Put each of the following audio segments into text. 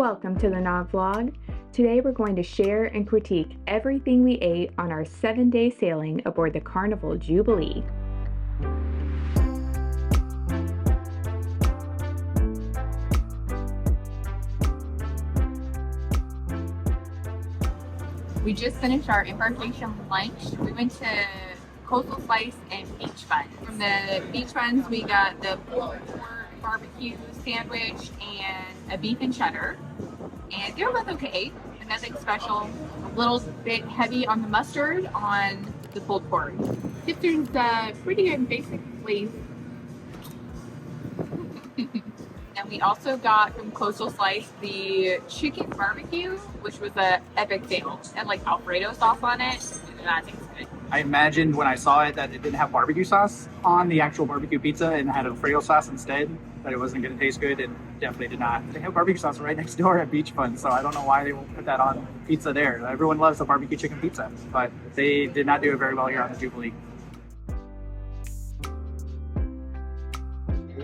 Welcome to the Nog Vlog. Today we're going to share and critique everything we ate on our 7-day sailing aboard the Carnival Jubilee. We just finished our embarkation lunch. We went to Coastal Slice and Beach Fun. From the Beach Funs, we got the pulled pork barbecue sandwich and a beef and cheddar. And they were both okay, but nothing special. A little bit heavy on the mustard on the pulled pork. Tipster's pretty good, basically. And we also got from Coastal Slice the chicken barbecue, which was a epic fail. It had like Alfredo sauce on it, and that tastes good. I imagined when I saw it that it didn't have barbecue sauce on the actual barbecue pizza and had Alfredo sauce instead, that it wasn't going to taste good, and definitely did not. They have barbecue sauce right next door at Beach Fun, so I don't know why they won't put that on pizza there. Everyone loves a barbecue chicken pizza, but they did not do it very well here on the Jubilee.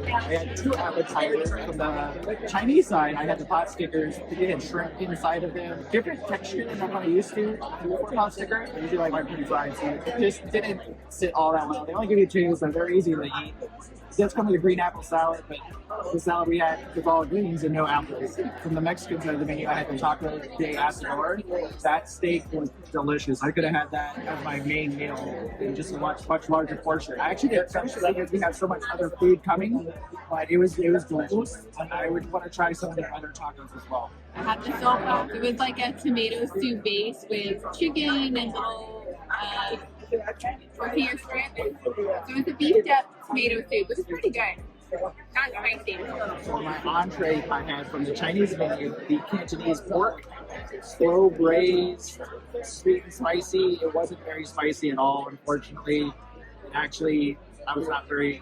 I had two appetizers. From the Chinese side, I had the pot stickers. They had shrimp inside of them. Different texture than I'm kind of used to for pot sticker. I usually like my pretty fried, so it just didn't sit all that well. They only give you two, so they're easy to eat. It does come with a green apple salad, but the salad we had was all greens and no apples. From the Mexican side of the menu, I had the taco de asador. That steak was delicious. I could have had that as my main meal in just a much larger portion. I actually didn't finish it because we have so much other food coming, but it was delicious. And I would want to try some of the other tacos as well. I had the sopa. It was like a tomato soup base with chicken and little tortilla shrimp. So it was a beefed up tomato soup. It was pretty good. Not spicy. So my entree I had from the Chinese menu, the Cantonese pork, slow braised, sweet and spicy. It wasn't very spicy at all, unfortunately. Actually, I was not very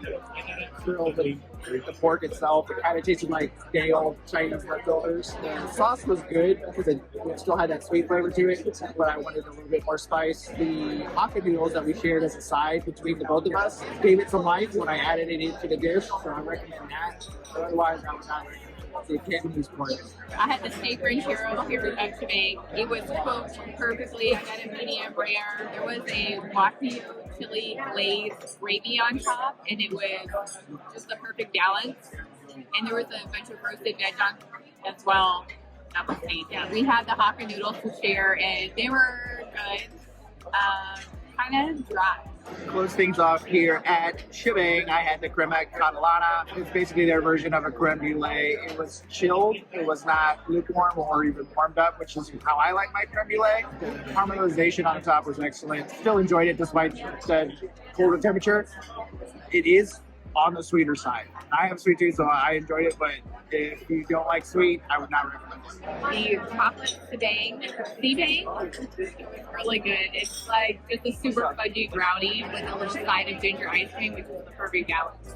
thrilled with the pork itself. It kind of tasted like day old Chinese leftovers. The sauce was good because it still had that sweet flavor to it, but I wanted a little bit more spice. The Hakka noodles that we shared as a side between the both of us gave it some life when I added it into the dish, so I recommend that. But otherwise, I would not recommend the Cantonese pork. I had the steak ranchero here at Chile. It was cooked perfectly. I got a medium rare. There was a wagyu chili glazed gravy on top, and it was just the perfect balance. And there was a bunch of roasted veg on as well. That was neat. Yeah, we had the Hakka noodles to share, and they were good. Kind of dry. Close things off here at Shebang. I had the crema catalana. It's basically their version of a creme brulee. It was chilled. It was not lukewarm or even warmed up, which is how I like my creme brulee. The caramelization on top was excellent. Still enjoyed it despite the colder temperature. It is on the sweeter side. I have sweet tooth, so I enjoyed it, but if you don't like sweet, I would not recommend it. The chocolate sebang, it's really good. It's like just a super fudgy brownie with a little side of ginger ice cream, which is the perfect balance.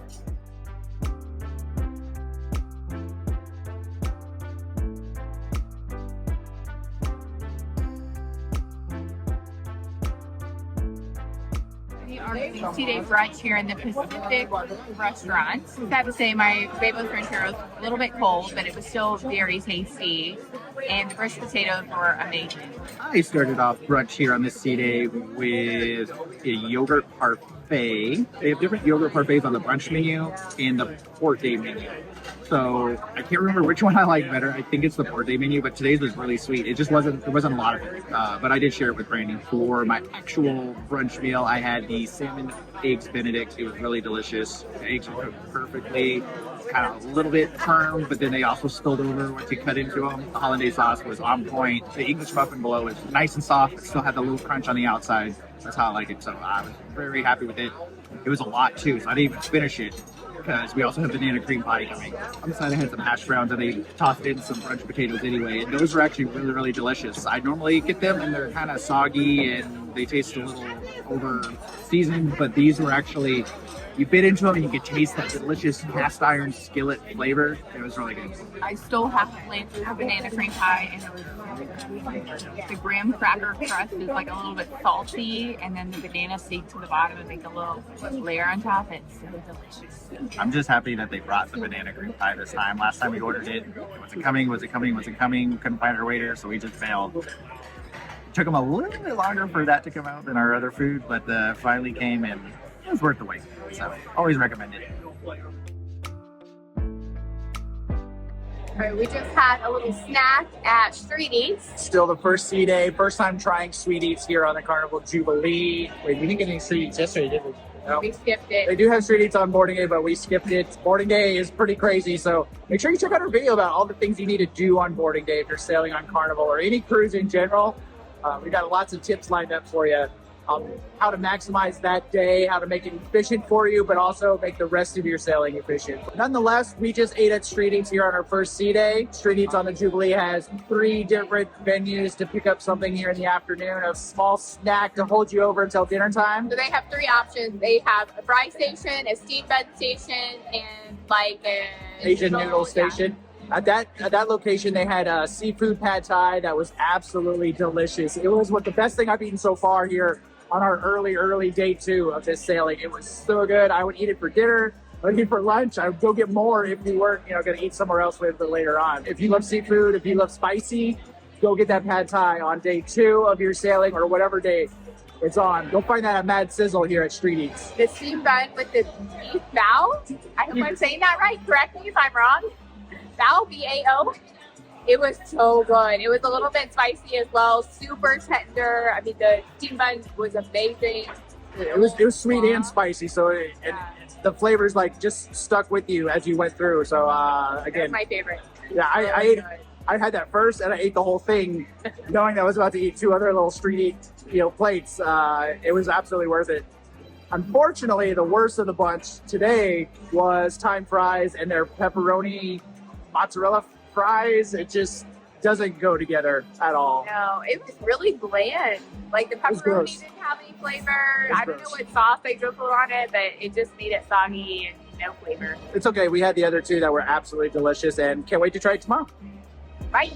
Our 60-day brunch here in the Pacific restaurant. I have to say my huevos rancheros was a little bit cold, but it was still very tasty. And the mashed potatoes were amazing. I started off brunch here on this sea day with a yogurt parfait. They have different yogurt parfaits on the brunch menu and the port day menu. So I can't remember which one I like better. I think it's the port day menu, but today's was really sweet. It just wasn't, there wasn't a lot of it, but I did share it with Brandy. For my actual brunch meal, I had the salmon eggs Benedict. It was really delicious. The eggs were cooked perfectly, kind of a little bit firm, but then they also spilled over once you cut into them. The hollandaise sauce was on point. The English muffin below was nice and soft, but still had the little crunch on the outside. That's how I like it. So I was very happy with it. It was a lot too, so I didn't even finish it, because we also have banana cream pie coming. On the side I had some hash browns, and they tossed in some brunch potatoes anyway, and those were actually really delicious. I normally get them and they're kind of soggy and they taste a little over seasoned, but these were actually, you bit into them and you could taste that delicious cast iron skillet flavor. It was really good. I still have to play through the banana cream pie, and it was the graham cracker crust is like a little bit salty, and then the banana steak to the bottom and make a little layer on top. It's so delicious. I'm just happy that they brought the banana cream pie this time. Last time we ordered it, was it coming? Was it coming? Was it coming? Couldn't find our waiter, so we just failed. It took them a little bit longer for that to come out than our other food, but finally came and it was worth the wait. So always recommend it. All right, we just had a little snack at Street Eats. Still the first sea day, first time trying sweet eats here on the Carnival Jubilee. Wait, we didn't get any sweet eats yesterday, did we? No. We skipped it. They do have street eats on boarding day, but we skipped it. Boarding day is pretty crazy, so make sure you check out our video about all the things you need to do on boarding day if you're sailing on Carnival or any cruise in general. We got lots of tips lined up for you on how to maximize that day, how to make it efficient for you, but also make the rest of your sailing efficient. Nonetheless, we just ate at Street Eats here on our first sea day. Street Eats on the Jubilee has 3 different venues to pick up something here in the afternoon, a small snack to hold you over until dinner time. So they have 3 options. They have a fry station, a steam bun station, and like an Asian noodle station. At that location, they had a seafood pad thai that was absolutely delicious. It was the best thing I've eaten so far here on our early day 2 of this sailing. It was so good. I would eat it for dinner. I would eat it for lunch. I would go get more if we weren't, going to eat somewhere else with it later on. If you love seafood, if you love spicy, go get that pad thai on day 2 of your sailing or whatever day it's on. You'll find that at Mad Sizzle here at Street Eats. The steam bun with the beef bao. I hope I'm saying that right. Correct me if I'm wrong. Bao, B-A-O. It was so good. It was a little bit spicy as well. Super tender. I mean, the steam bun was amazing. It was sweet and spicy, so and the flavors just stuck with you as you went through. So again, that's my favorite. Yeah, I had that first, and I ate the whole thing, knowing that I was about to eat 2 other little Street Eat plates. It was absolutely worth it. Unfortunately, the worst of the bunch today was thyme fries and their pepperoni mozzarella fries. It just doesn't go together at all. No, it was really bland. Like the pepperoni didn't have any flavor. I don't know what sauce they drizzled on it, but it just made it soggy and no flavor. It's okay. We had the other 2 that were absolutely delicious and can't wait to try it tomorrow. Bye.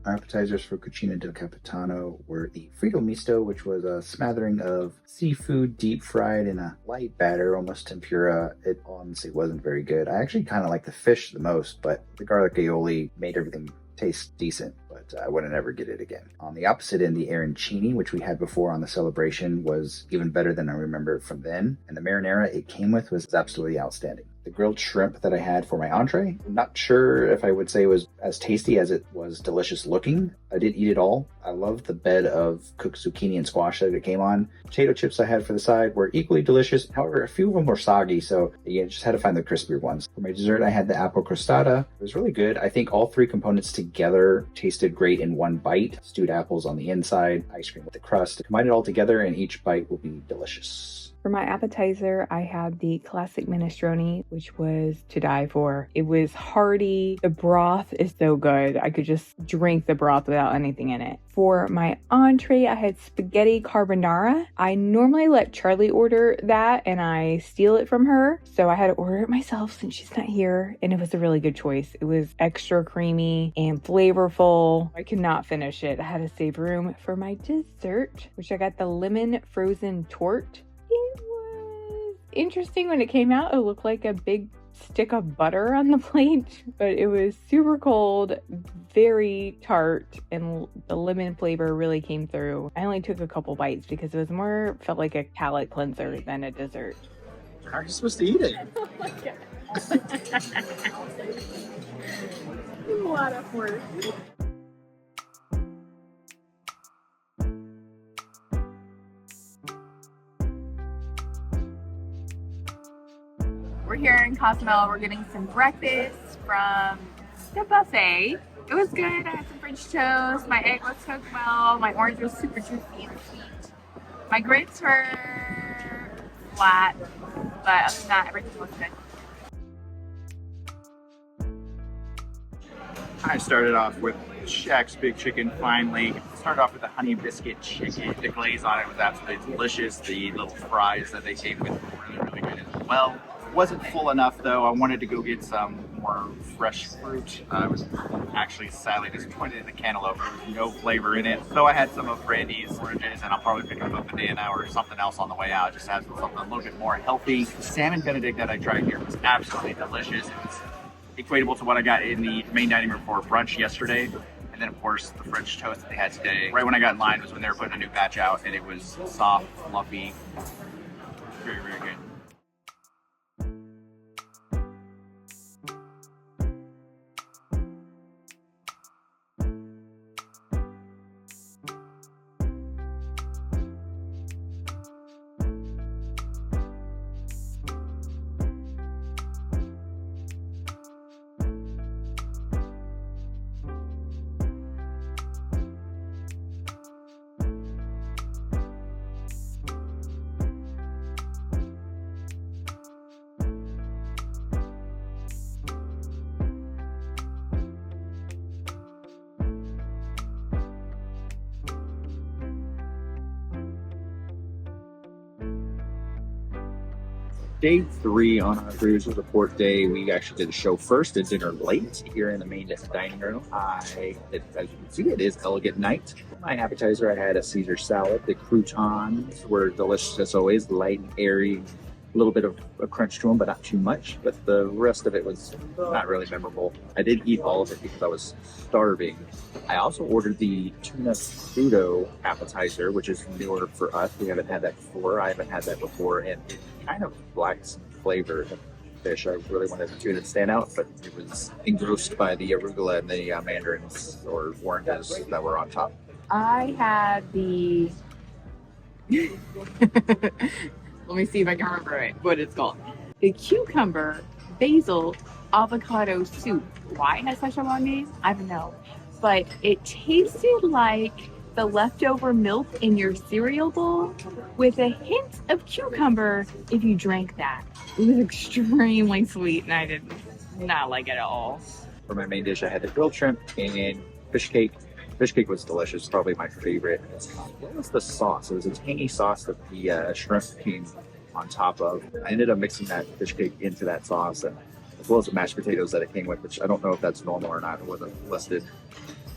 Our appetizers for Cucina del Capitano were the Frito Misto, which was a smattering of seafood deep fried in a light batter, almost tempura. It honestly wasn't very good. I actually kind of like the fish the most, but the garlic aioli made everything taste decent, but I wouldn't ever get it again. On the opposite end, the arancini, which we had before on the celebration, was even better than I remember from then, and the marinara it came with was absolutely outstanding. The grilled shrimp that I had for my entree, I'm not sure if I would say it was as tasty as it was delicious looking. I did eat it all. I loved the bed of cooked zucchini and squash that it came on. Potato chips I had for the side were equally delicious. However, a few of them were soggy, so you just had to find the crispier ones. For my dessert, I had the apple crostata. It was really good. I think all 3 components together tasted great in one bite. Stewed apples on the inside, ice cream with the crust. Combine it all together and each bite will be delicious. For my appetizer, I had the classic minestrone, which was to die for. It was hearty. The broth is so good. I could just drink the broth without anything in it. For my entree, I had spaghetti carbonara. I normally let Charlie order that and I steal it from her. So I had to order it myself since she's not here. And it was a really good choice. It was extra creamy and flavorful. I could not finish it. I had to save room for my dessert, which I got the lemon frozen torte. It was interesting when it came out. It looked like a big stick of butter on the plate, but it was super cold, very tart, and the lemon flavor really came through. I only took a couple bites because it was felt like a palate cleanser than a dessert. How are you supposed to eat it? Oh my god. A lot of work. We're here in Cozumel. We're getting some breakfast from the buffet. It was good. I had some French toast. My egg was cooked well. My orange was super juicy and sweet. My grits were flat, but other than that, everything was good. I started off with Shaq's Big Chicken finally. Started off with the honey biscuit chicken. The glaze on it was absolutely delicious. The little fries that they came with were really, really good as well. Wasn't full enough though. I wanted to go get some more fresh fruit. I was actually sadly disappointed in the cantaloupe. There was no flavor in it. So I had some of Brandy's oranges, and I'll probably pick up a banana or something else on the way out. Just have something a little bit more healthy. The salmon Benedict that I tried here was absolutely delicious. It was equatable to what I got in the main dining room for brunch yesterday. And then of course the French toast that they had today. Right when I got in line was when they were putting a new batch out, and it was soft, fluffy, very, very good. Day 3 on our cruise was a port day. We actually did a show first and dinner late here in the main dining room. As you can see, it is elegant night. My appetizer, I had a Caesar salad. The croutons were delicious as always, light and airy. A little bit of a crunch to them, but not too much. But the rest of it was not really memorable. I did eat all of it because I was starving. I also ordered the tuna crudo appetizer, which is newer for us. We haven't had that before. I haven't had that before, and it kind of lacks some flavor of fish. I really wanted the tuna to stand out, but it was engrossed by the arugula and the mandarins or oranges that were on top. I had the let me see if I can remember what it's called. The cucumber basil avocado soup. Why it has such a long name? I don't know. But it tasted like the leftover milk in your cereal bowl with a hint of cucumber if you drank that. It was extremely sweet and I did not like it at all. For my main dish, I had the grilled shrimp and fish cake. Fish cake was delicious, probably my favorite. What was the sauce? It was a tangy sauce that the shrimp came on top of. I ended up mixing that fish cake into that sauce, and as well as the mashed potatoes that it came with, which I don't know if that's normal or not. It wasn't listed.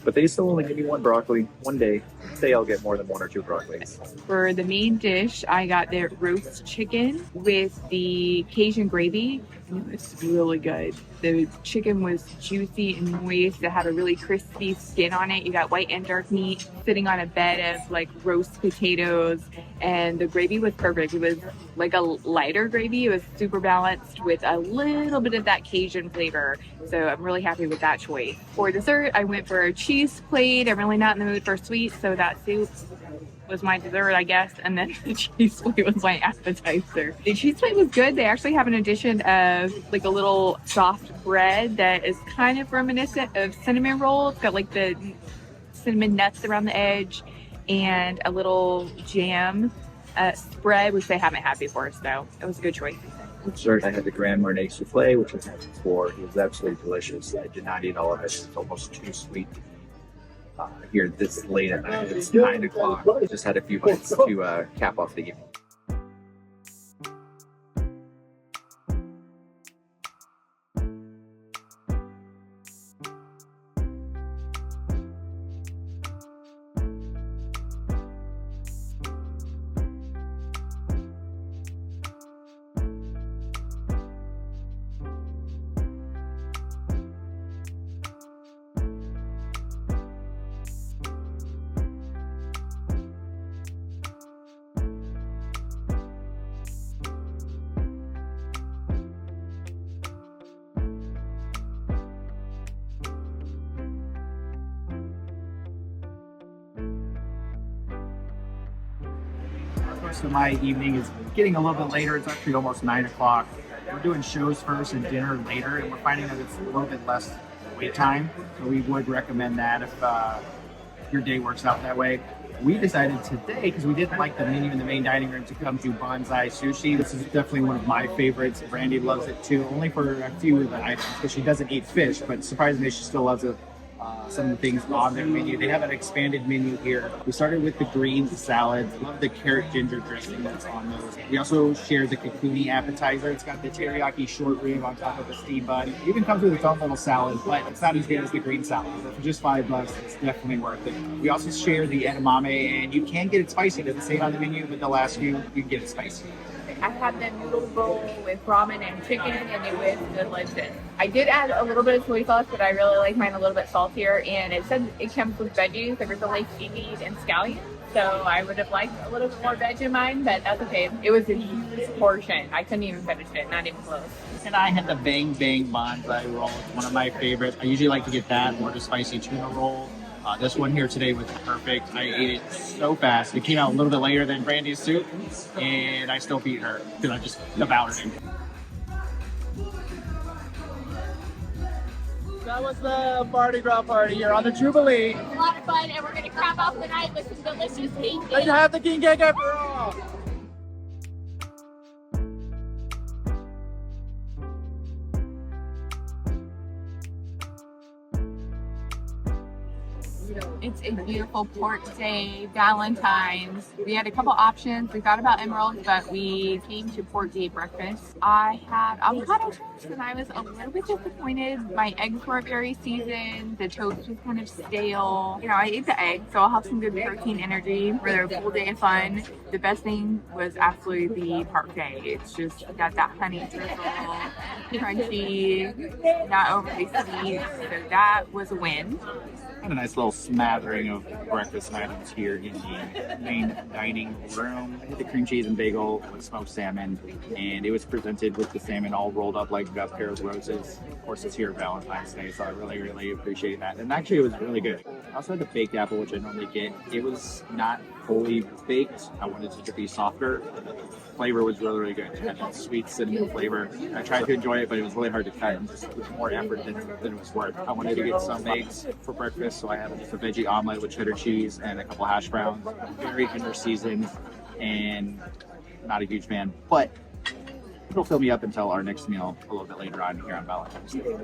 But they still only give me one broccoli one day. Say I'll get more than 1 or 2 broccolis. For the main dish, I got the roast chicken with the Cajun gravy. It was really good. The chicken was juicy and moist. It had a really crispy skin on it. You got white and dark meat sitting on a bed of like roast potatoes, and the gravy was perfect. It was like a lighter gravy. It was super balanced with a little bit of that Cajun flavor. So I'm really happy with that choice. For dessert, I went for a cheese plate. I'm really not in the mood for sweets, so that soup was my dessert, I guess, and then the cheese plate was my appetizer. The cheese plate was good. They actually have an addition of like a little soft bread that is kind of reminiscent of cinnamon roll. It's got like the cinnamon nuts around the edge and a little jam spread, which they haven't had before, so it was a good choice. For dessert, I had the Grand Marnier souffle, which I've had before. It was absolutely delicious. I did not eat all of it. It's almost too sweet. Here this late at night. It's 9 o'clock. Just had a few bites to cap off the evening. So my evening is getting a little bit later. It's actually almost 9 o'clock. We're doing shows first and dinner later, and we're finding that it's a little bit less wait time. So we would recommend that if your day works out that way. We decided today, because we didn't like the menu in the main dining room, to come to Bonsai Sushi. This is definitely one of my favorites. Brandy loves it too, only for a few of the items, because she doesn't eat fish, but surprisingly she still loves it some of the things on their menu. They have an expanded menu here. We started with the greens salads. Love the carrot ginger dressing that's on those. We also share the kakuni appetizer. It's got the teriyaki short rib on top of the steamed bun. It even comes with its own little salad, but it's not as good as the green salad. So for just $5, it's definitely worth it. We also share the edamame, and you can get it spicy. It doesn't say it on the menu, but they'll ask you, you can get it spicy. I had the noodle bowl with ramen and chicken, and it was delicious. I did add a little bit of soy sauce, but I really like mine a little bit saltier. And it said it comes with veggies. There was only seaweed and scallions, so I would have liked a little bit more veg in mine, but that's okay. It was a huge portion. I couldn't even finish it, not even close. And I had the Bang Bang bonsai roll. It's one of my favorites. I usually like to get that or the spicy tuna roll. This one here today was perfect. I ate it so fast. It came out a little bit later than Brandy's soup, and I still beat her because I just devoured it. That was the Mardi Gras party here on the Jubilee. A lot of fun, and we're going to cap off the night with some delicious meat. Let's have the king cake for all. It's a beautiful port day, Valentine's. We had a couple options. We thought about emeralds, but we came to port day breakfast. I had avocado toast, and I was a little bit disappointed. My eggs weren't very seasoned. The toast was kind of stale. You know, I ate the eggs, so I'll have some good protein energy for their full day of fun. The best thing was absolutely the parfait. It's just got that honey drizzle, crunchy, not overly sweet. So that was a win. And a nice little smattering of breakfast items here in the main dining room. I had the cream cheese and bagel with smoked salmon, and it was presented with the salmon all rolled up like a pair of roses. Of course, it's here Valentine's Day, so I really appreciate that. And actually, it was really good. I also had the baked apple, which I normally get. It was not fully baked. I wanted it to be softer. Flavor was really good. It had that sweet cinnamon flavor. I tried to enjoy it, but it was really hard to cut and just with more effort than it was worth. I wanted to get some eggs for breakfast, so I had just a veggie omelet with cheddar cheese and a couple hash browns. Very under seasoned, and not a huge fan, but it'll fill me up until our next meal a little bit later on here on Valentine's Day.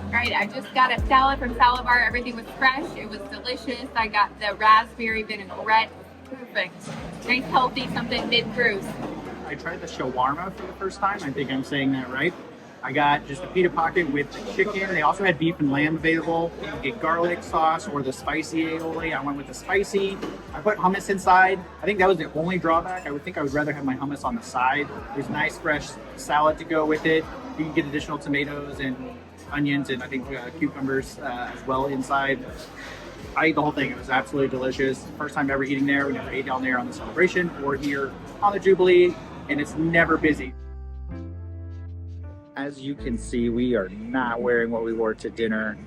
All right, I just got a salad from Salad Bar. Everything was fresh. It was delicious. I got the raspberry vinaigrette. Perfect. Nice, healthy, something mid-cruise. I tried the shawarma for the first time. I think I'm saying that right. I got just a pita pocket with the chicken. They also had beef and lamb available. You can get garlic sauce or the spicy aioli. I went with the spicy. I put hummus inside. I think that was the only drawback. I would rather have my hummus on the side. There's nice fresh salad to go with it. You can get additional tomatoes and onions and I think cucumbers as well inside. I ate the whole thing. It was absolutely delicious. First time ever eating there. We never ate down there on the celebration or here on the Jubilee, and it's never busy. As you can see, we are not wearing what we wore to dinner.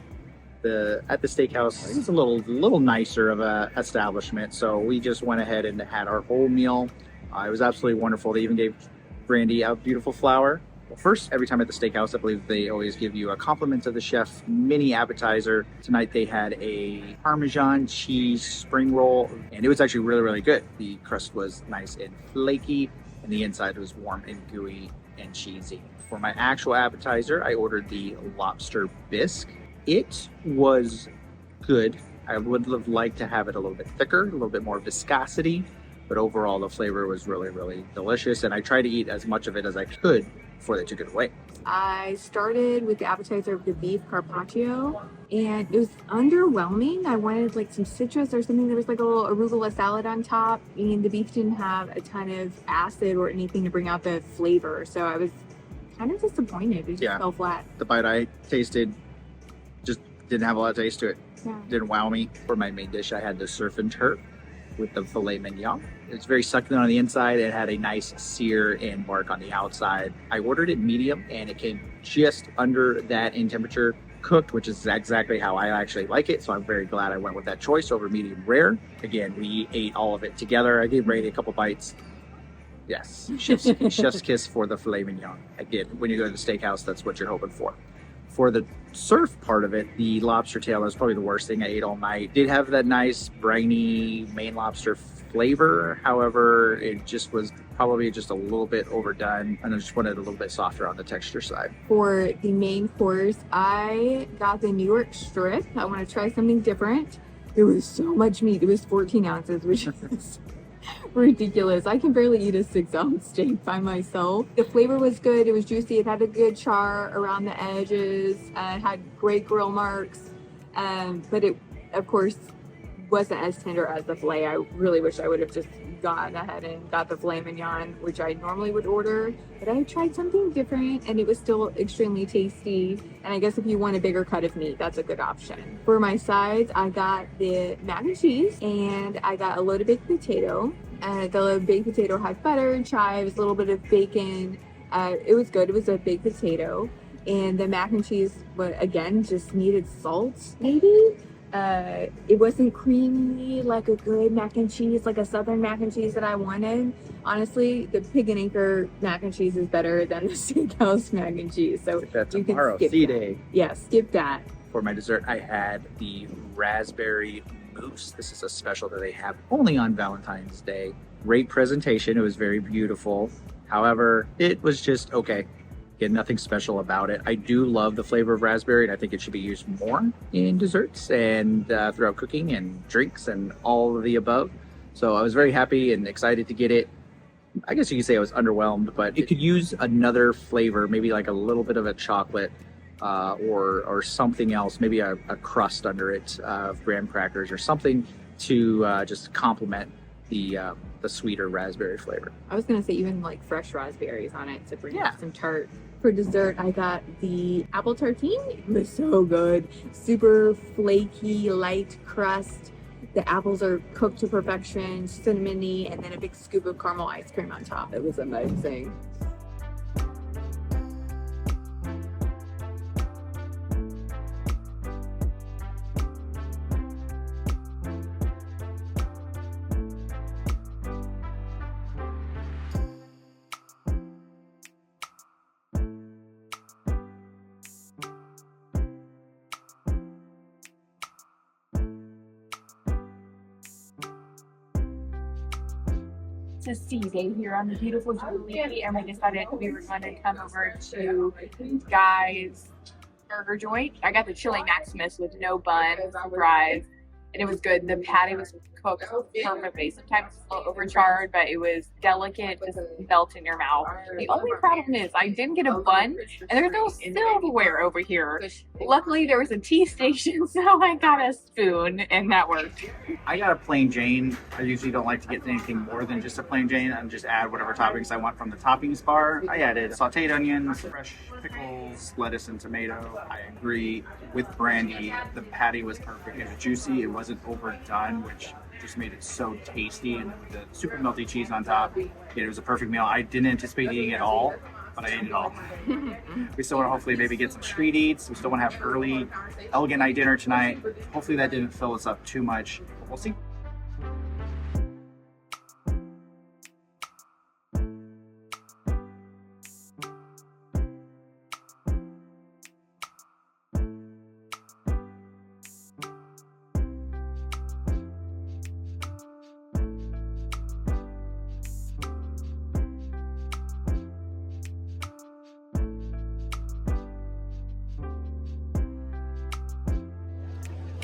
At the steakhouse, it's a little nicer of a establishment, so we just went ahead and had our whole meal. It was absolutely wonderful. They even gave Brandy a beautiful flower. Well, first, every time at the steakhouse, I believe they always give you a compliment to the chef mini appetizer. Tonight they had a Parmesan cheese spring roll, and it was actually really good. The crust was nice and flaky, and the inside was warm and gooey and cheesy. For my actual appetizer, I ordered the lobster bisque. It was good. I would have liked to have it a little bit thicker, a little bit more viscosity, but overall the flavor was really delicious, and I tried to eat as much of it as I could before they took it away. I started with the appetizer of the beef carpaccio, and it was underwhelming. I wanted like some citrus or something. There was like a little arugula salad on top, and the beef didn't have a ton of acid or anything to bring out the flavor, so I was kind of disappointed. It just fell flat. The bite I tasted just didn't have a lot of taste to it. Yeah. Didn't wow me. For my main dish, I had the surf and turf with the filet mignon. It's very succulent on the inside. It had a nice sear and bark on the outside. I ordered it medium, and it came just under that in temperature cooked, which is exactly how I actually like it. So I'm very glad I went with that choice over medium rare. Again, we ate all of it together. I gave Brady a couple bites. Yes, chef's kiss for the filet mignon. Again, when you go to the steakhouse, that's what you're hoping for. For the surf part of it, the lobster tail was probably the worst thing I ate all night. Did have that nice briny Maine lobster flavor. However, it just was probably just a little bit overdone, and I just wanted a little bit softer on the texture side. For the main course, I got the New York strip. I want to try something different. It was so much meat. It was 14 ounces, which is ridiculous. I can barely eat a 6-ounce steak by myself. The flavor was good. It was juicy. It had a good char around the edges. It had great grill marks. But it, of course, wasn't as tender as the filet. I really wish I would have just gone ahead and got the filet mignon, which I normally would order, but I tried something different and it was still extremely tasty. And I guess if you want a bigger cut of meat, that's a good option. For my sides, I got the mac and cheese and I got a loaded baked potato. The baked potato had butter, chives, a little bit of bacon. It was good. It was a baked potato. And the mac and cheese, again, just needed salt, maybe. It wasn't creamy like a good mac and cheese, like a southern mac and cheese that I wanted. Honestly, the Pig and Anchor mac and cheese is better than the steakhouse mac and cheese. So That's you can tomorrow, skip C-Day. that. Yeah, skip that. For my dessert, I had the raspberry mousse. This is a special that they have only on Valentine's Day. Great presentation. It was very beautiful. However, it was just okay. Again, nothing special about it. I do love the flavor of raspberry, and I think it should be used more in desserts and throughout cooking and drinks and all of the above. So I was very happy and excited to get it. I guess you could say I was underwhelmed, but it could use another flavor, maybe like a little bit of a chocolate or something else, maybe a crust under it of graham crackers or something to just complement the sweeter raspberry flavor. I was gonna say even like fresh raspberries on it to bring up some tart. For dessert, I got the apple tartine. It was so good. Super flaky, light crust. The apples are cooked to perfection, cinnamony, and then a big scoop of caramel ice cream on top. It was amazing. To C-Day here on the beautiful Jubilee, and we decided we were going to come over to Guy's burger joint. I got the chili Maximus with no bun, fries, and it was good. The patty was cooked perfectly. Sometimes it's a little overcharred, but it was delicate, just melt in your mouth. The only problem is I didn't get a bun, and there's no silverware over here. Luckily, there was a tea station, so I got a spoon, and that worked. I got a plain Jane. I usually don't like to get anything more than just a plain Jane and just add whatever toppings I want from the toppings bar. I added sauteed onions, fresh pickles, lettuce, and tomato. I agree with Brandy. The patty was perfect. It was juicy. It wasn't overdone, which just made it so tasty. And with the super melty cheese on top, it was a perfect meal. I didn't anticipate eating it all, but I ate it all. We still want to hopefully maybe get some street eats. We still want to have early, elegant night dinner tonight. Hopefully that didn't fill us up too much. We'll see.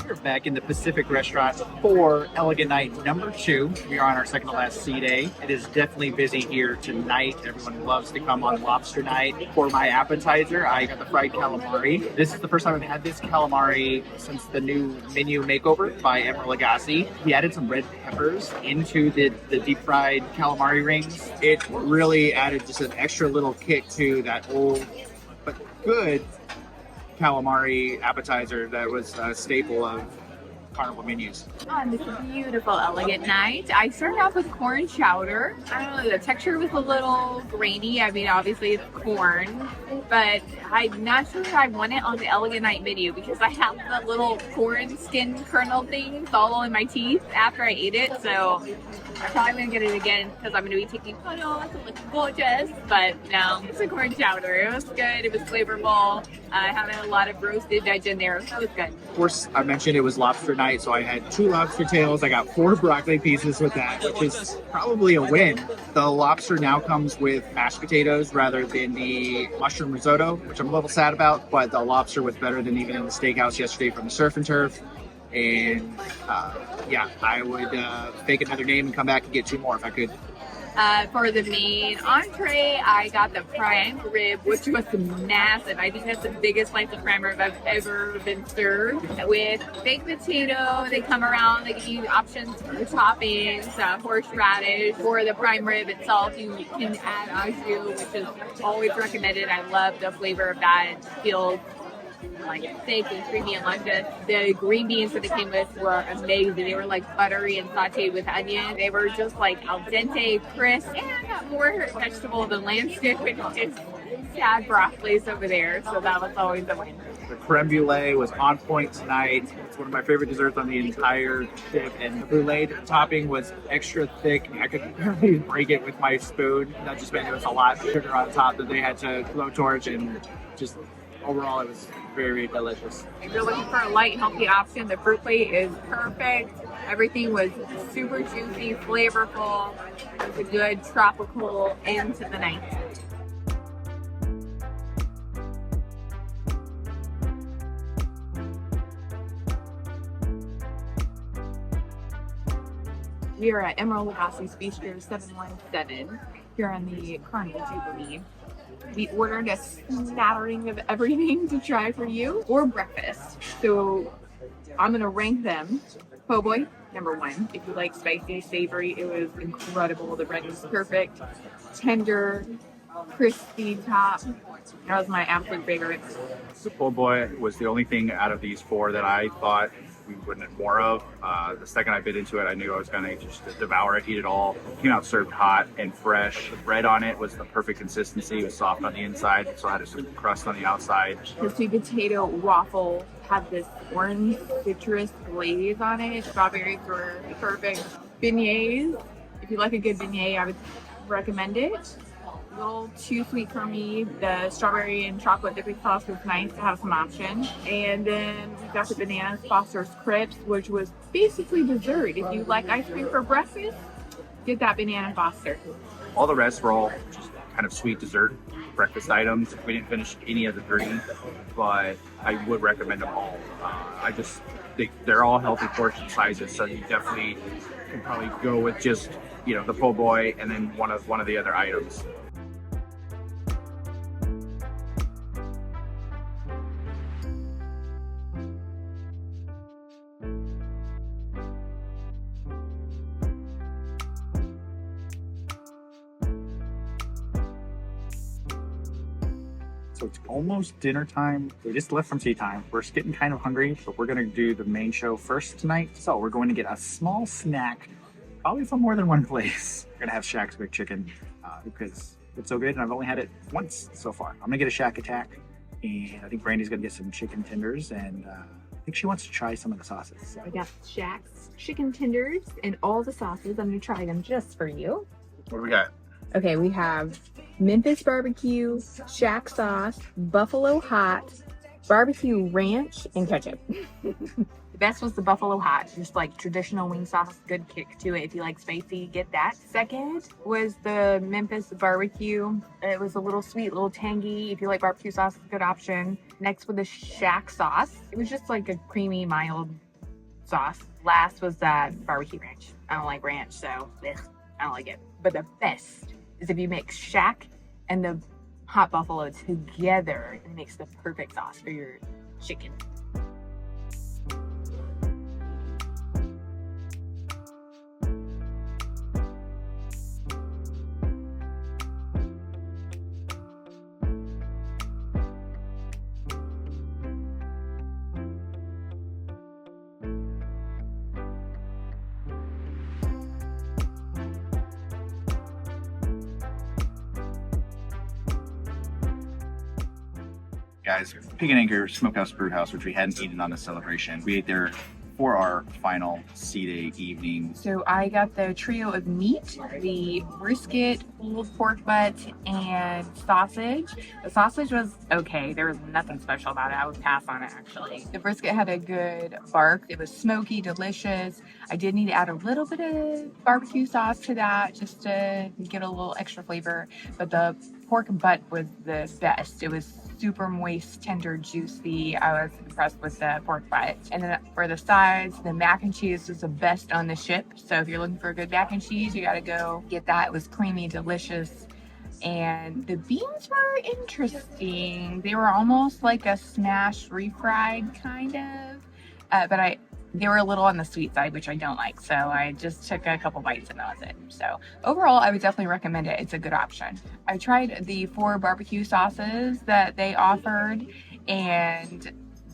We're back in the Pacific restaurant for Elegant Night number 2. We are on our second to last C-Day. It is definitely busy here tonight. Everyone loves to come on lobster night. For my appetizer, I got the fried calamari. This is the first time I've had this calamari since the new menu makeover by Emeril Lagasse. He added some red peppers into the deep fried calamari rings. It really added just an extra little kick to that old but good calamari appetizer that was a staple of Carnival menus. On this beautiful Elegant Night, I started off with corn chowder. I don't know, the texture was a little grainy. I mean, obviously it's corn, but I'm not sure if I want it on the Elegant Night menu because I have the little corn skin kernel things all in my teeth after I ate it. So I'm probably gonna get it again because I'm gonna be taking photos and looking gorgeous. But no, it's a corn chowder. It was good. It was flavorful. I had a lot of roasted veg in there, so it was good. Of course, I mentioned it was lobster night. tonight, so I had 2 lobster tails. I got 4 broccoli pieces with that, which is probably a win. The lobster now comes with mashed potatoes rather than the mushroom risotto, which I'm a little sad about, but the lobster was better than even in the steakhouse yesterday from the Surf and Turf. And yeah, I would fake another name and come back and get 2 more if I could. For the main entree, I got the prime rib, which was massive. I think that's the biggest slice of prime rib I've ever been served. With baked potato, they come around, they give you options for the toppings, horseradish. For the prime rib itself, you can add au jus, which is always recommended. I love the flavor of that. It feels like thick and creamy and luscious. The green beans that they came with were amazing. They were like buttery and sauteed with onion. They were just like al dente, crisp, and more vegetable than land stew, which is sad broth place over there. So that was always a win. The creme brulee was on point tonight. It's one of my favorite desserts on the entire ship, and the brulee topping was extra thick. I could barely break it with my spoon. That just meant there was a lot of sugar on top that they had to blowtorch, and just overall it was very delicious. If you're looking for a light, healthy option, the fruit plate is perfect. Everything was super juicy, flavorful. It was a good tropical end to the night. We are at Emerald Lagasse's Bistro 717 here on the Carnival Jubilee. We ordered a smattering of everything to try for you for breakfast. So I'm gonna rank them. Po' boy, number 1. If you like spicy, savory, it was incredible. The bread was perfect, tender, crispy top. That was my absolute favorite. The po' boy was the only thing out of these 4 that I thought we wouldn't have more of. The second I bit into it, I knew I was gonna just devour it, eat it all. It came out served hot and fresh. The bread on it was the perfect consistency. It was soft on the inside, so I had a sweet crust on the outside. The sweet potato waffle had this orange citrus glaze on it. Strawberries were perfect. Beignets, if you like a good beignet, I would recommend it. A little too sweet for me. The strawberry and chocolate dipping sauce was nice to have some option. And then we got the Bananas Foster's Crepes, which was basically dessert. If you like ice cream for breakfast, get that Banana Foster. All the rest were all just kind of sweet dessert breakfast items. We didn't finish any of the 3, but I would recommend them all. I just think they're all healthy portion sizes, so you definitely can probably go with just, you know, the po' boy and then one of the other items. So it's almost dinner time. We just left from tea time. We're just getting kind of hungry, but we're gonna do the main show first tonight. So we're going to get a small snack, probably from more than one place. We're gonna have Shaq's Big Chicken because it's so good, and I've only had it once so far. I'm gonna get a Shaq Attack, and I think Brandy's gonna get some chicken tenders, and I think she wants to try some of the sauces. So. I got Shaq's chicken tenders and all the sauces. I'm gonna try them just for you. What do we got? Okay, we have Memphis barbecue, Shaq sauce, buffalo hot, barbecue ranch, and ketchup. The best was the buffalo hot, just like traditional wing sauce, good kick to it. If you like spicy, get that. Second was the Memphis barbecue. It was a little sweet, a little tangy. If you like barbecue sauce, it's a good option. Next was the Shaq sauce. It was just like a creamy, mild sauce. Last was that barbecue ranch. I don't like ranch, so ugh, I don't like it. But the best is if you mix Shaq and the hot buffalo together, it makes the perfect sauce for your chicken. Guys, Pig and Anchor Smokehouse Brewhouse, which we hadn't eaten on the celebration. We ate there for our final sea day evening. So I got the trio of meat, the brisket, pulled pork butt, and sausage. The sausage was okay. There was nothing special about it. I would pass on it, actually. The brisket had a good bark. It was smoky, delicious. I did need to add a little bit of barbecue sauce to that just to get a little extra flavor. But the pork butt was the best. It was super moist, tender, juicy. I was impressed with the pork butt. And then for the sides, the mac and cheese was the best on the ship. So if you're looking for a good mac and cheese, you gotta go get that. It was creamy, delicious. And the beans were interesting. They were almost like a smashed refried kind of, but they were a little on the sweet side, which I don't like. So I just took a couple bites and that was it. So overall, I would definitely recommend it. It's a good option. I tried the 4 barbecue sauces that they offered, and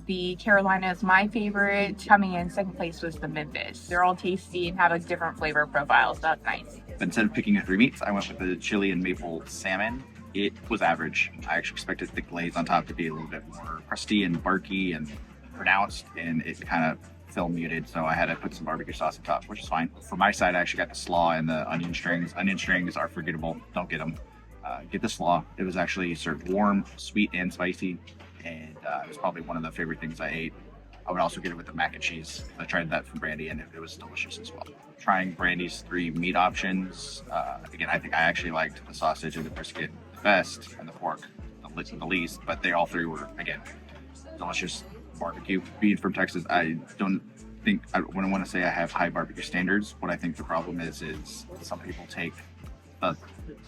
the Carolina is my favorite. Coming in second place was the Memphis. They're all tasty and have a different flavor profile, so that's nice. Instead of picking the 3 meats, I went with the chili and maple salmon. It was average. I actually expected the glaze on top to be a little bit more crusty and barky and pronounced, and it kind of felt muted, so I had to put some barbecue sauce on top, which is fine. For my side, I actually got the slaw and the onion strings. Onion strings are forgettable. Don't get them. Get the slaw. It was actually served warm, sweet, and spicy, and it was probably one of the favorite things I ate. I would also get it with the mac and cheese. I tried that from Brandy, and it was delicious as well. Trying Brandy's 3 meat options. Again, I think I actually liked the sausage and the brisket the best, and the pork the least, but they all 3 were, again, delicious. Barbecue. Being from Texas, I wouldn't want to say I have high barbecue standards. What I think the problem is some people take a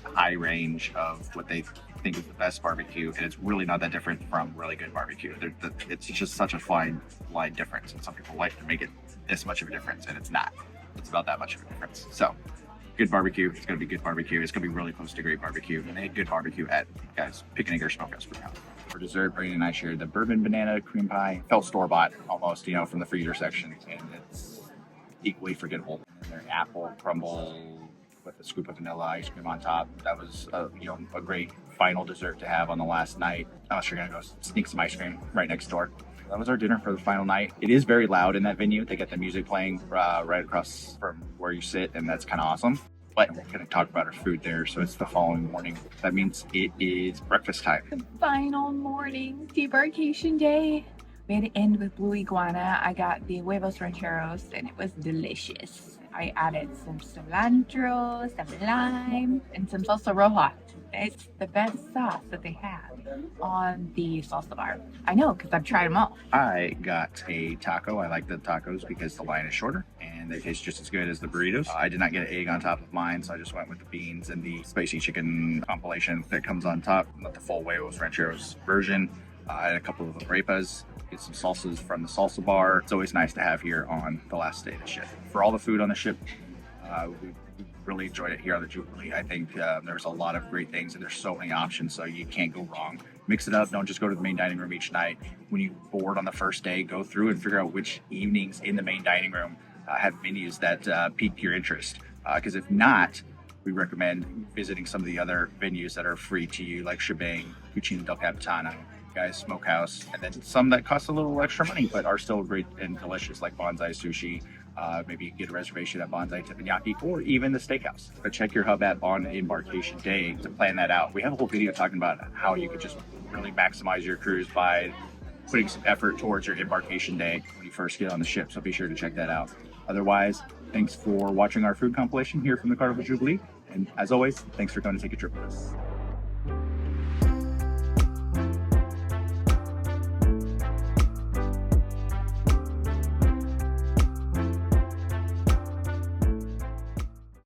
high range of what they think is the best barbecue, and it's really not that different from really good barbecue. It's just such a fine line difference, and some people like to make it this much of a difference, and it's not. It's about that much of a difference. So, good barbecue. It's going to be good barbecue. It's going to be really close to great barbecue, and they had good barbecue at Picnic or Smokehouse for now. For dessert, Brady and I shared the bourbon banana cream pie. Felt store-bought almost, from the freezer section, and it's equally forgettable. And their apple crumble with a scoop of vanilla ice cream on top. That was a great final dessert to have on the last night. Unless you're gonna go sneak some ice cream right next door. That was our dinner for the final night. It is very loud in that venue. They get the music playing right across from where you sit, and that's kind of awesome. But we're going to talk about our food there, so it's the following morning. That means it is breakfast time. The final morning, debarkation day. We had to end with blue iguana. I got the huevos rancheros, and it was delicious. I added some cilantro, some lime, and some salsa roja. It's the best sauce that they have on the salsa bar. I know, because I've tried them all. I got a taco. I like the tacos because the line is shorter and they taste just as good as the burritos. I did not get an egg on top of mine, so I just went with the beans and the spicy chicken compilation that comes on top. Not the full huevos rancheros version. I had a couple of arepas. Get some salsas from the salsa bar. It's always nice to have here on the last day of the ship. For all the food on the ship, we really enjoyed it here on the Jubilee. I think there's a lot of great things, and there's so many options, so you can't go wrong. Mix it up. Don't just go to the main dining room each night. When you board on the first day, go through and figure out which evenings in the main dining room have menus that pique your interest. Because if not, we recommend visiting some of the other venues that are free to you, like Shebang, Cucina del Capitano, Guys Smokehouse, and then some that cost a little extra money but are still great and delicious, like Bonsai Sushi. Maybe you can get a reservation at Bonsai Teppanyaki or even the steakhouse. But check your hub app on Embarkation Day to plan that out. We have a whole video talking about how you could just really maximize your cruise by putting some effort towards your embarkation day when you first get on the ship, so be sure to check that out. Otherwise, thanks for watching our food compilation here from the Carnival Jubilee, and as always, thanks for coming to take a trip with us.